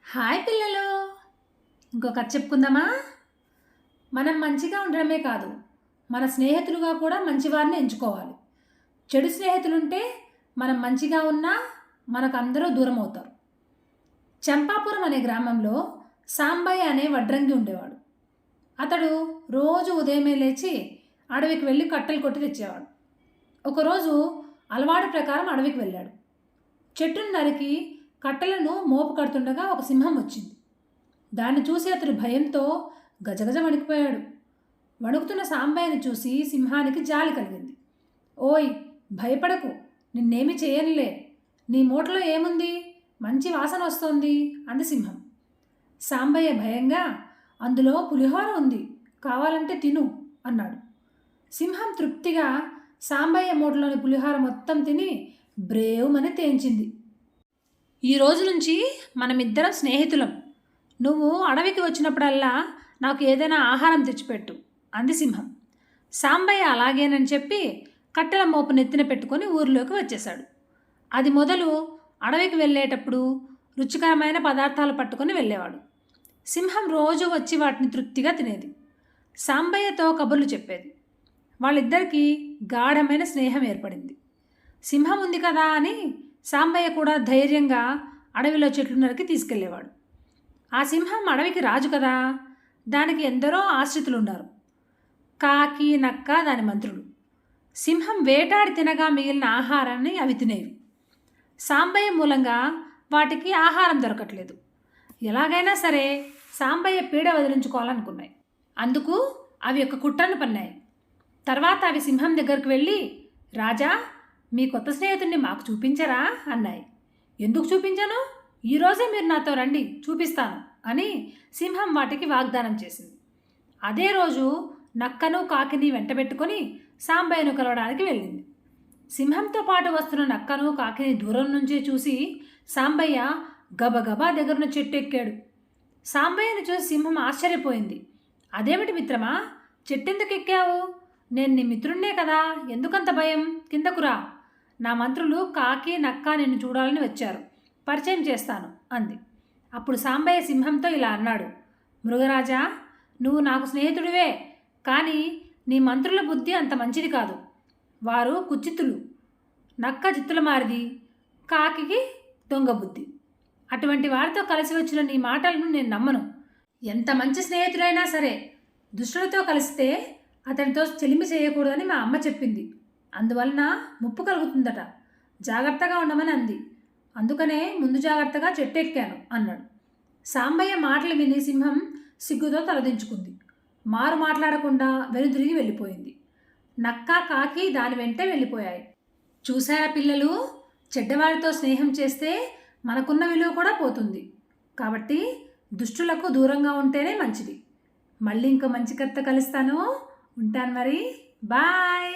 Hi పిల్లలు, ఇంకో కథ చెప్పుకుందామా? మనం మంచిగా ఉండడమే కాదు, మన స్నేహితులుగా కూడా మంచివారిని ఎంచుకోవాలి. చెడు స్నేహితులుంటే మనం మంచిగా ఉన్నా మనకు అందరూ దూరం అవుతారు. చంపాపురం అనే గ్రామంలో సాంబయ్య అనే వడ్రంగి ఉండేవాడు. అతడు రోజు ఉదయమే లేచి అడవికి వెళ్ళి కట్టెలు కొట్టి తెచ్చేవాడు. ఒకరోజు అలవాటు ప్రకారం అడవికి వెళ్ళాడు. చెట్టును నరికి కట్టెలను మోపు కడుతుండగా ఒక సింహం వచ్చింది. దాన్ని చూసి అతడు భయంతో గజగజ వణికిపోయాడు. వణుకుతున్న సాంబయ్యని చూసి సింహానికి జాలి కలిగింది. ఓయ్, భయపడకు, నిన్నేమి చేయనులే. నీ మూటలో ఏముంది? మంచి వాసన వస్తోంది అంది సింహం. సాంబయ్య భయంగా, అందులో పులిహోర ఉంది, కావాలంటే తిను అన్నాడు. సింహం తృప్తిగా సాంబయ్య మూటలోని పులిహోర మొత్తం తిని బ్రేవుమని తేంచింది. ఈ రోజు నుంచి మనమిద్దరం స్నేహితులం. నువ్వు అడవికి వచ్చినప్పుడల్లా నాకు ఏదైనా ఆహారం తెచ్చిపెట్టు అంది సింహం. సాంబయ్య అలాగేనని చెప్పి కట్టెల మోపు నెత్తిన పెట్టుకొని ఊరిలోకి వచ్చేశాడు. అది మొదలు అడవికి వెళ్ళేటప్పుడు రుచికరమైన పదార్థాలు పట్టుకొని వెళ్ళేవాడు. సింహం రోజు వచ్చి వాటిని తృప్తిగా తినేది. సాంబయ్యతో కబుర్లు చెప్పేది. వాళ్ళిద్దరికీ గాఢమైన స్నేహం ఏర్పడింది. సింహం ఉంది కదా అని సాంబయ్య కూడా ధైర్యంగా అడవిలో చెట్లు నరికి తీసుకెళ్లేవాడు. ఆ సింహం అడవికి రాజు కదా, దానికి ఎందరో ఆశ్రితులు ఉన్నారు. కాకి, నక్క దాని మంత్రులు. సింహం వేటాడి తినగా మిగిలిన ఆహారాన్ని అవి తినేవి. సాంబయ్య మూలంగా వాటికి ఆహారం దొరకట్లేదు. ఎలాగైనా సరే సాంబయ్య పీడ వదిలించుకోవాలనుకున్నాయి. అందుకు అవి ఒక కుట్రను పన్నాయి. తర్వాత అవి సింహం దగ్గరికి వెళ్ళి, రాజా, మీ కొత్త స్నేహితుడిని మాకు చూపించరా అన్నాయి. ఎందుకు చూపించను? ఈరోజే మీరు నాతో రండి, చూపిస్తాను అని సింహం వాటికి వాగ్దానం చేసింది. అదే రోజు నక్కను కాకిని వెంటబెట్టుకొని సాంబయ్యను కలవడానికి వెళ్ళింది. సింహంతో పాటు వస్తున్న నక్కను కాకిని దూరం నుంచే చూసి సాంబయ్య గబగబా దగ్గరున్న చెట్టు ఎక్కాడు. సాంబయ్యను చూసి సింహం ఆశ్చర్యపోయింది. అదేమిటి మిత్రమా, చెట్టెందుకు ఎక్కావు? నేను నీ మిత్రుణ్ణే కదా, ఎందుకంత భయం? కిందకురా, నా మంత్రులు కాకి, నక్క నిన్ను చూడాలని వచ్చారు, పరిచయం చేస్తాను అంది. అప్పుడు సాంబయ్య సింహంతో ఇలా అన్నాడు. మృగరాజా, నువ్వు నాకు స్నేహితుడివే, కానీ నీ మంత్రుల బుద్ధి అంత మంచిది కాదు. వారు కుచిత్తులు. నక్క చిత్తుల మారిది, కాకికి దొంగ బుద్ధి. అటువంటి వారితో కలిసి వచ్చిన నీ మాటలను నేను నమ్మను. ఎంత మంచి స్నేహితుడైనా సరే దుష్టులతో కలిస్తే అతనితో చెలిమి చేయకూడదని మా అమ్మ చెప్పింది. అందువలన ముప్పు కలుగుతుందట, జాగ్రత్తగా ఉండమని అంది. అందుకనే ముందు జాగ్రత్తగా చెట్టెక్కాను అన్నాడు. సాంబయ్య మాటలు విని సింహం సిగ్గుతో తలదించుకుంది. మారు మాట్లాడకుండా వెనుదిరిగి వెళ్ళిపోయింది. నక్క, కాకి దాని వెంటే వెళ్ళిపోయాయి. చూసారా పిల్లలు, చెడ్డవారితో స్నేహం చేస్తే మనకున్న విలువ కూడా పోతుంది. కాబట్టి దుష్టులకు దూరంగా ఉంటేనే మంచిది. మళ్ళీ ఇంకో మంచి కథ కలుస్తాను. ఉంటాను మరి, బాయ్.